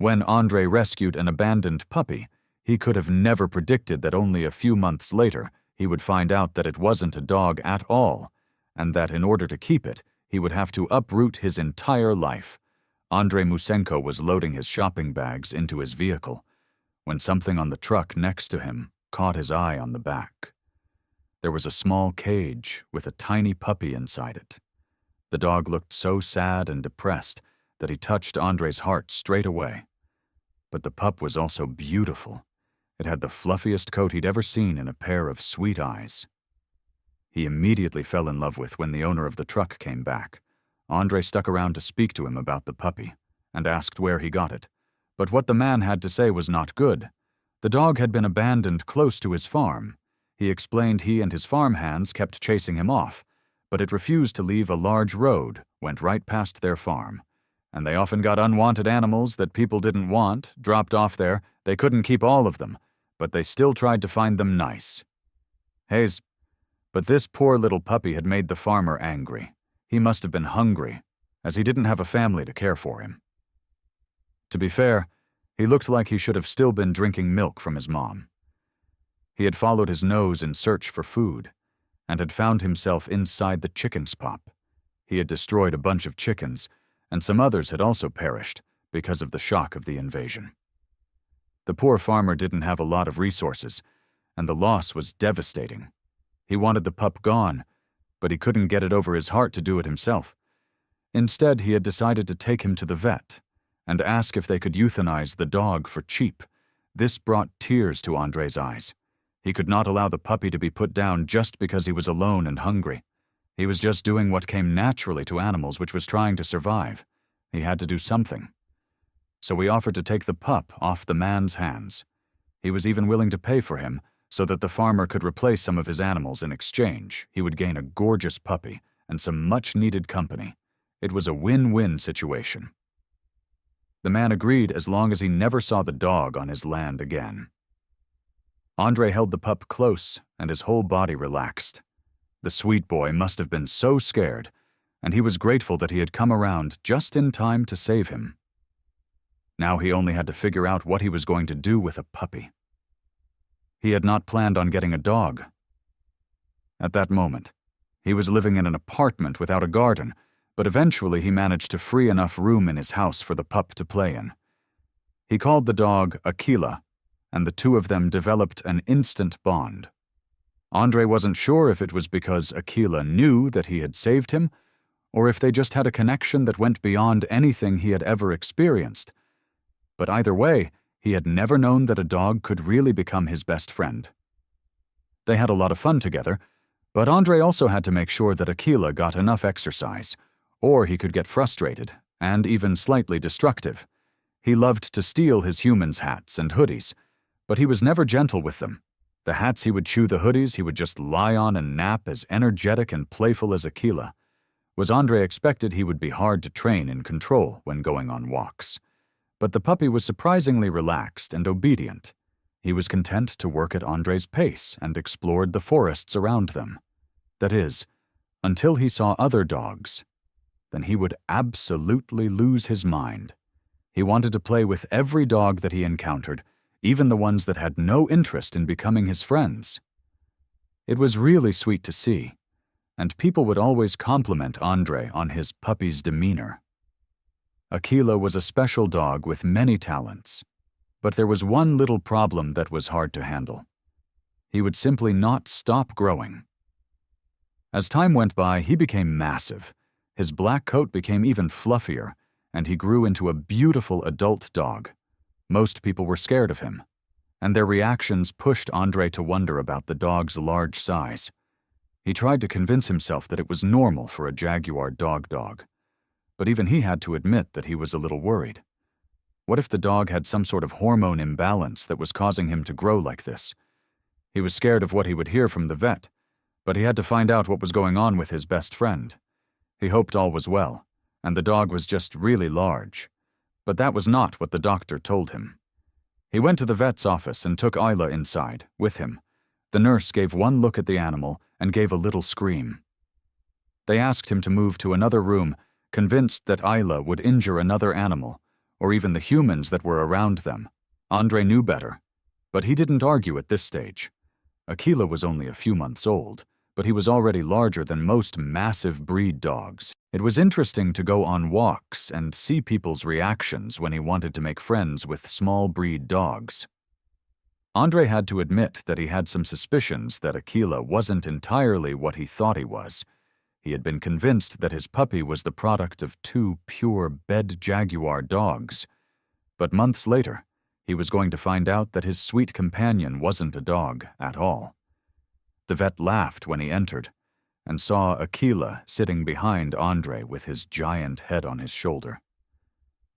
When Andre rescued an abandoned puppy, he could have never predicted that only a few months later he would find out that it wasn't a dog at all, and that in order to keep it, he would have to uproot his entire life. Andrei Musenko was loading his shopping bags into his vehicle when something on the truck next to him caught his eye on the back. There was a small cage with a tiny puppy inside it. The dog looked so sad and depressed that he touched Andrei's heart straight away. But the pup was also beautiful. It had the fluffiest coat he'd ever seen and a pair of sweet eyes. He immediately fell in love with when the owner of the truck came back. Andre stuck around to speak to him about the puppy and asked where he got it. But what the man had to say was not good. The dog had been abandoned close to his farm. He explained he and his farm hands kept chasing him off, but it refused to leave a large road, went right past their farm. And they often got unwanted animals that people didn't want, dropped off there. They couldn't keep all of them, but they still tried to find them nice. But this poor little puppy had made the farmer angry. He must have been hungry, as he didn't have a family to care for him. To be fair, he looked like he should have still been drinking milk from his mom. He had followed his nose in search for food, and had found himself inside the chicken's pop. He had destroyed a bunch of chickens, and some others had also perished because of the shock of the invasion. The poor farmer didn't have a lot of resources, and the loss was devastating. He wanted the pup gone, but he couldn't get it over his heart to do it himself. Instead, he had decided to take him to the vet and ask if they could euthanize the dog for cheap. This brought tears to Andrei's eyes. He could not allow the puppy to be put down just because he was alone and hungry. He was just doing what came naturally to animals, which was trying to survive. He had to do something. So we offered to take the pup off the man's hands. He was even willing to pay for him so that the farmer could replace some of his animals in exchange. He would gain a gorgeous puppy and some much-needed company. It was a win-win situation. The man agreed as long as he never saw the dog on his land again. Andre held the pup close and his whole body relaxed. The sweet boy must have been so scared, and he was grateful that he had come around just in time to save him. Now he only had to figure out what he was going to do with a puppy. He had not planned on getting a dog. At that moment, he was living in an apartment without a garden, but eventually he managed to free enough room in his house for the pup to play in. He called the dog Aquila, and the two of them developed an instant bond. Andre wasn't sure if it was because Aquila knew that he had saved him, or if they just had a connection that went beyond anything he had ever experienced. But either way, he had never known that a dog could really become his best friend. They had a lot of fun together, but Andre also had to make sure that Aquila got enough exercise, or he could get frustrated and even slightly destructive. He loved to steal his humans' hats and hoodies, but he was never gentle with them. The hats he would chew, the hoodies he would just lie on and nap, as energetic and playful as Aquila. Was Andre expected he would be hard to train and control when going on walks. But the puppy was surprisingly relaxed and obedient. He was content to work at Andre's pace and explored the forests around them. That is, until he saw other dogs. Then he would absolutely lose his mind. He wanted to play with every dog that he encountered, even the ones that had no interest in becoming his friends. It was really sweet to see, and people would always compliment Andre on his puppy's demeanor. Aquila was a special dog with many talents, but there was one little problem that was hard to handle. He would simply not stop growing. As time went by, he became massive. His black coat became even fluffier, and he grew into a beautiful adult dog. Most people were scared of him, and their reactions pushed Andre to wonder about the dog's large size. He tried to convince himself that it was normal for a jaguar dog, but even he had to admit that he was a little worried. What if the dog had some sort of hormone imbalance that was causing him to grow like this? He was scared of what he would hear from the vet, but he had to find out what was going on with his best friend. He hoped all was well, and the dog was just really large. But that was not what the doctor told him. He went to the vet's office and took Isla inside, with him. The nurse gave one look at the animal and gave a little scream. They asked him to move to another room, convinced that Isla would injure another animal, or even the humans that were around them. Andre knew better, but he didn't argue at this stage. Aquila was only a few months old, but he was already larger than most massive breed dogs. It was interesting to go on walks and see people's reactions when he wanted to make friends with small breed dogs. Andre had to admit that he had some suspicions that Aquila wasn't entirely what he thought he was. He had been convinced that his puppy was the product of two pure bed jaguar dogs. But months later, he was going to find out that his sweet companion wasn't a dog at all. The vet laughed when he entered and saw Aquila sitting behind Andre with his giant head on his shoulder.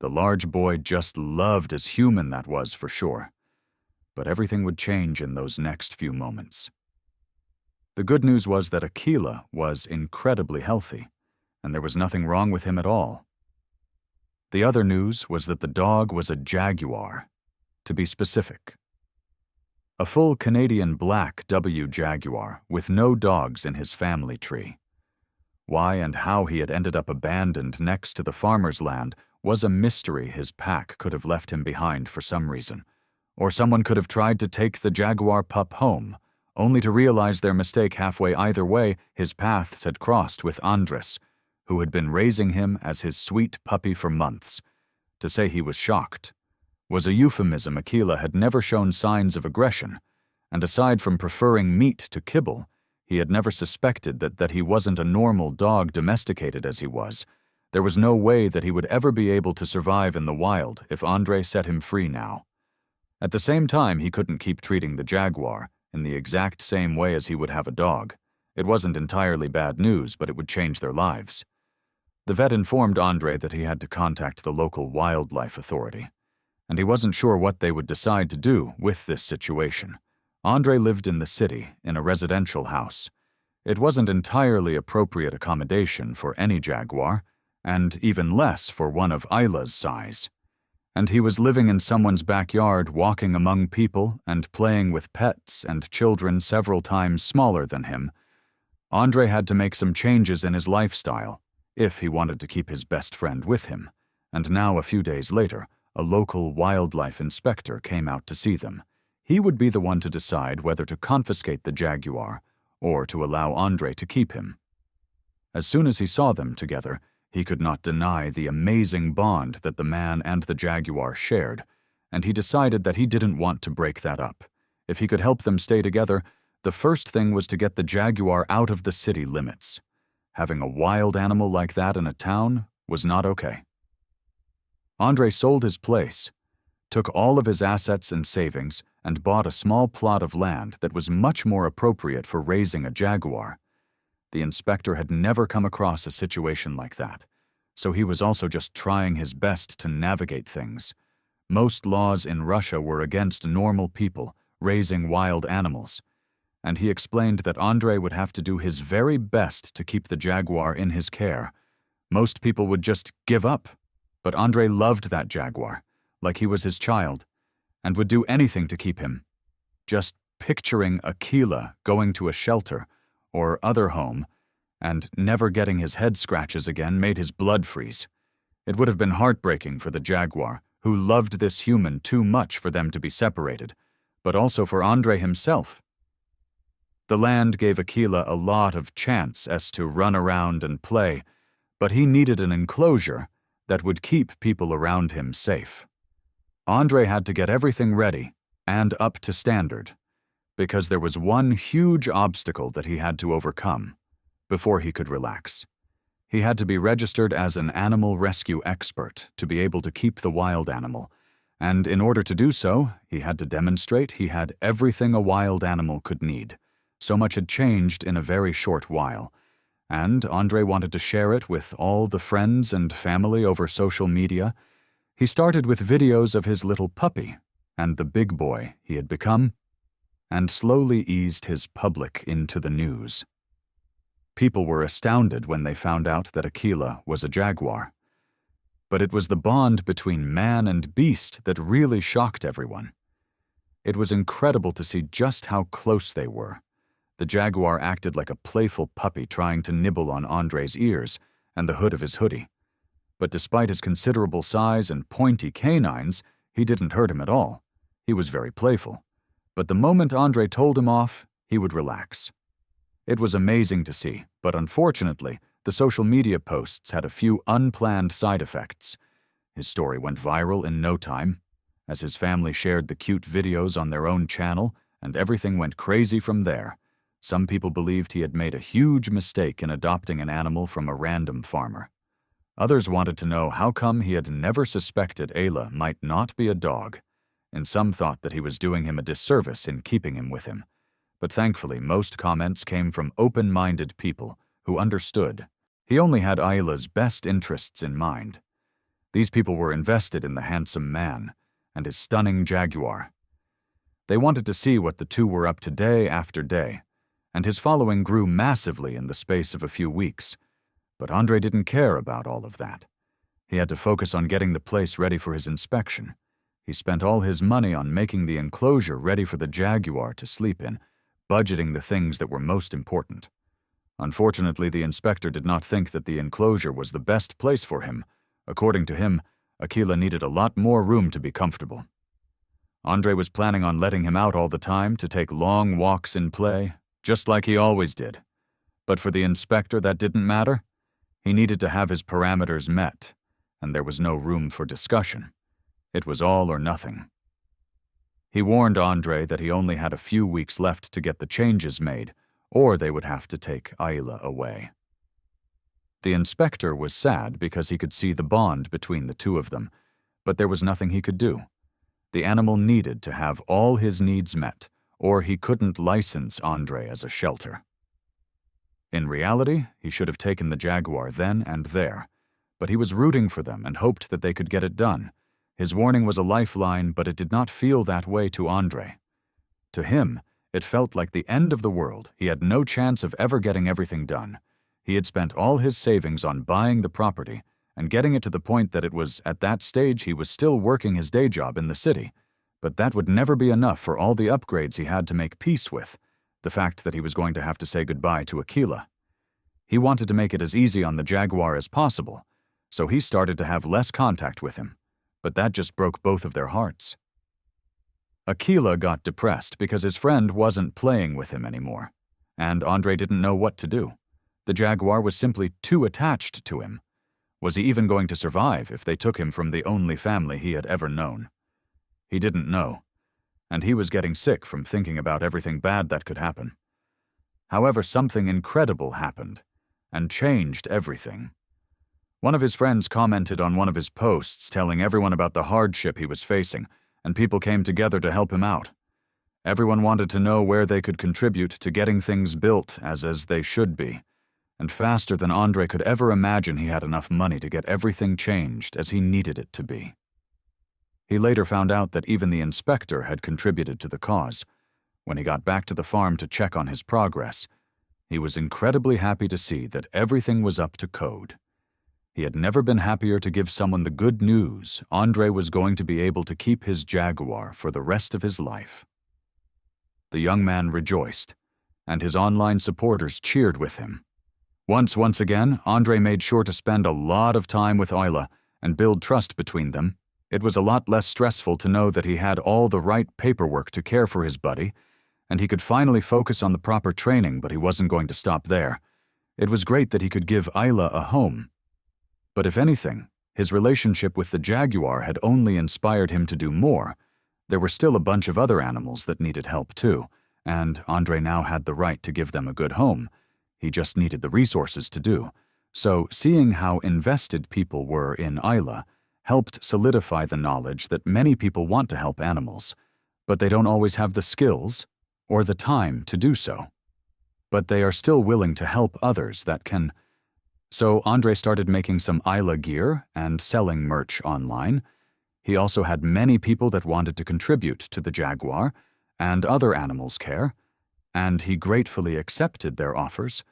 The large boy just loved as human that was for sure. But everything would change in those next few moments. The good news was that Aquila was incredibly healthy, and there was nothing wrong with him at all. The other news was that the dog was a jaguar, to be specific. A full Canadian black W jaguar with no dogs in his family tree. Why and how he had ended up abandoned next to the farmer's land was a mystery. His pack could have left him behind for some reason. Or someone could have tried to take the jaguar pup home, only to realize their mistake halfway. Either way, his paths had crossed with Andres, who had been raising him as his sweet puppy for months. To say he was shocked was a euphemism. Aquila had never shown signs of aggression, and aside from preferring meat to kibble, he had never suspected that he wasn't a normal dog domesticated as he was. There was no way that he would ever be able to survive in the wild if Andre set him free now. At the same time, he couldn't keep treating the jaguar in the exact same way as he would have a dog. It wasn't entirely bad news, but it would change their lives. The vet informed Andre that he had to contact the local wildlife authority, and he wasn't sure what they would decide to do with this situation. Andre lived in the city in a residential house. It wasn't entirely appropriate accommodation for any jaguar, and even less for one of Isla's size. And he was living in someone's backyard, walking among people and playing with pets and children several times smaller than him. Andre had to make some changes in his lifestyle if he wanted to keep his best friend with him, and now a few days later, a local wildlife inspector came out to see them. He would be the one to decide whether to confiscate the jaguar or to allow Andre to keep him. As soon as he saw them together, he could not deny the amazing bond that the man and the jaguar shared, and he decided that he didn't want to break that up. If he could help them stay together, the first thing was to get the jaguar out of the city limits. Having a wild animal like that in a town was not okay. Andre sold his place, took all of his assets and savings, and bought a small plot of land that was much more appropriate for raising a jaguar. The inspector had never come across a situation like that, so he was also just trying his best to navigate things. Most laws in Russia were against normal people raising wild animals, and he explained that Andre would have to do his very best to keep the jaguar in his care. Most people would just give up, but Andre loved that jaguar, like he was his child, and would do anything to keep him. Just picturing Aquila going to a shelter or other home and never getting his head scratches again made his blood freeze. It would have been heartbreaking for the jaguar, who loved this human too much for them to be separated, but also for Andre himself. The land gave Aquila a lot of chance as to run around and play, but he needed an enclosure that would keep people around him safe. Andre had to get everything ready and up to standard, because there was one huge obstacle that he had to overcome before he could relax. He had to be registered as an animal rescue expert to be able to keep the wild animal, and in order to do so, he had to demonstrate he had everything a wild animal could need. So much had changed in a very short while, and Andre wanted to share it with all the friends and family over social media. He started with videos of his little puppy and the big boy he had become, and slowly eased his public into the news. People were astounded when they found out that Aquila was a jaguar. But it was the bond between man and beast that really shocked everyone. It was incredible to see just how close they were. The jaguar acted like a playful puppy trying to nibble on Andre's ears and the hood of his hoodie. But despite his considerable size and pointy canines, he didn't hurt him at all. He was very playful. But the moment Andre told him off, he would relax. It was amazing to see, but unfortunately, the social media posts had a few unplanned side effects. His story went viral in no time, as his family shared the cute videos on their own channel, and everything went crazy from there. Some people believed he had made a huge mistake in adopting an animal from a random farmer. Others wanted to know how come he had never suspected Ayla might not be a dog, and some thought that he was doing him a disservice in keeping him with him. But thankfully, most comments came from open-minded people who understood. He only had Ayla's best interests in mind. These people were invested in the handsome man and his stunning jaguar. They wanted to see what the two were up to day after day, and his following grew massively in the space of a few weeks. But Andre didn't care about all of that. He had to focus on getting the place ready for his inspection. He spent all his money on making the enclosure ready for the jaguar to sleep in, budgeting the things that were most important. Unfortunately, the inspector did not think that the enclosure was the best place for him. According to him, Akila needed a lot more room to be comfortable. Andre was planning on letting him out all the time to take long walks in play, just like he always did. But for the inspector, that didn't matter. He needed to have his parameters met, and there was no room for discussion. It was all or nothing. He warned Andre that he only had a few weeks left to get the changes made, or they would have to take Ayla away. The inspector was sad because he could see the bond between the two of them, but there was nothing he could do. The animal needed to have all his needs met, or he couldn't license Andre as a shelter. In reality, he should have taken the jaguar then and there, but he was rooting for them and hoped that they could get it done. His warning was a lifeline, but it did not feel that way to Andre. To him, it felt like the end of the world. He had no chance of ever getting everything done. He had spent all his savings on buying the property and getting it to the point that it was at that stage he was still working his day job in the city. But that would never be enough for all the upgrades he had to make peace with, the fact that he was going to have to say goodbye to Akila. He wanted to make it as easy on the jaguar as possible, so he started to have less contact with him. But that just broke both of their hearts. Akila got depressed because his friend wasn't playing with him anymore, and Andre didn't know what to do. The jaguar was simply too attached to him. Was he even going to survive if they took him from the only family he had ever known? He didn't know, and he was getting sick from thinking about everything bad that could happen. However, something incredible happened, and changed everything. One of his friends commented on one of his posts telling everyone about the hardship he was facing, and people came together to help him out. Everyone wanted to know where they could contribute to getting things built as they should be, and faster than Andre could ever imagine he had enough money to get everything changed as he needed it to be. He later found out that even the inspector had contributed to the cause. When he got back to the farm to check on his progress, he was incredibly happy to see that everything was up to code. He had never been happier to give someone the good news Andre was going to be able to keep his jaguar for the rest of his life. The young man rejoiced, and his online supporters cheered with him. Once again, Andre made sure to spend a lot of time with Ayla and build trust between them. It was a lot less stressful to know that he had all the right paperwork to care for his buddy, and he could finally focus on the proper training, but he wasn't going to stop there. It was great that he could give Ayla a home. But if anything, his relationship with the jaguar had only inspired him to do more. There were still a bunch of other animals that needed help too, and Andre now had the right to give them a good home. He just needed the resources to do. So seeing how invested people were in Ayla helped solidify the knowledge that many people want to help animals, but they don't always have the skills or the time to do so. But they are still willing to help others that can. So Andre started making some Ayla gear and selling merch online. He also had many people that wanted to contribute to the jaguar and other animals' care, and he gratefully accepted their offers.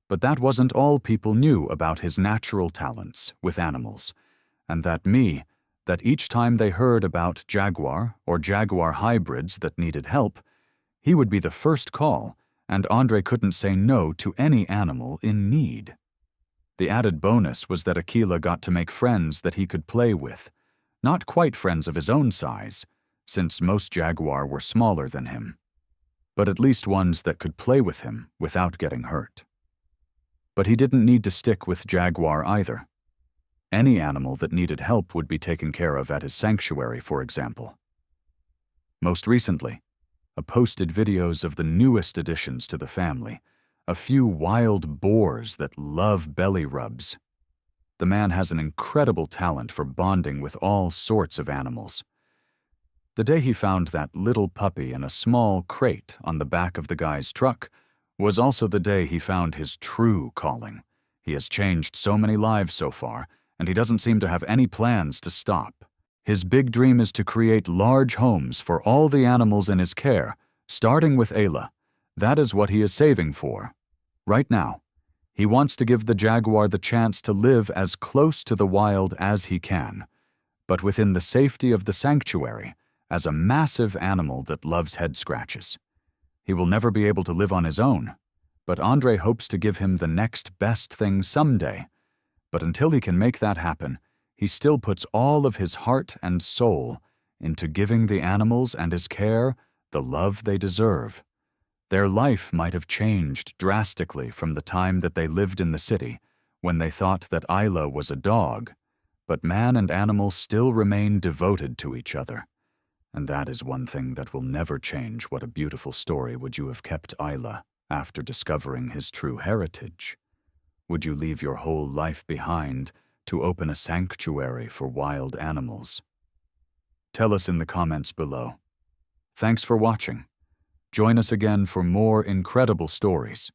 But that wasn't all people knew about his natural talents with animals, and that each time they heard about jaguar or jaguar hybrids that needed help, he would be the first call, and Andre couldn't say no to any animal in need. The added bonus was that Aquila got to make friends that he could play with. Not quite friends of his own size, since most jaguar were smaller than him, but at least ones that could play with him without getting hurt. But he didn't need to stick with jaguar either. Any animal that needed help would be taken care of at his sanctuary, for example. Most recently, I posted videos of the newest additions to the family, a few wild boars that love belly rubs. The man has an incredible talent for bonding with all sorts of animals. The day he found that little puppy in a small crate on the back of the guy's truck was also the day he found his true calling. He has changed so many lives so far, and he doesn't seem to have any plans to stop. His big dream is to create large homes for all the animals in his care, starting with Ayla. That is what he is saving for. Right now, he wants to give the jaguar the chance to live as close to the wild as he can, but within the safety of the sanctuary, as a massive animal that loves head scratches. He will never be able to live on his own, but Andre hopes to give him the next best thing someday. But until he can make that happen, he still puts all of his heart and soul into giving the animals and his care the love they deserve. Their life might have changed drastically from the time that they lived in the city, when they thought that Ayla was a dog, but man and animal still remain devoted to each other. And that is one thing that will never change. What a beautiful story would you have kept Ayla after discovering his true heritage? Would you leave your whole life behind to open a sanctuary for wild animals? Tell us in the comments below. Thanks for watching. Join us again for more incredible stories.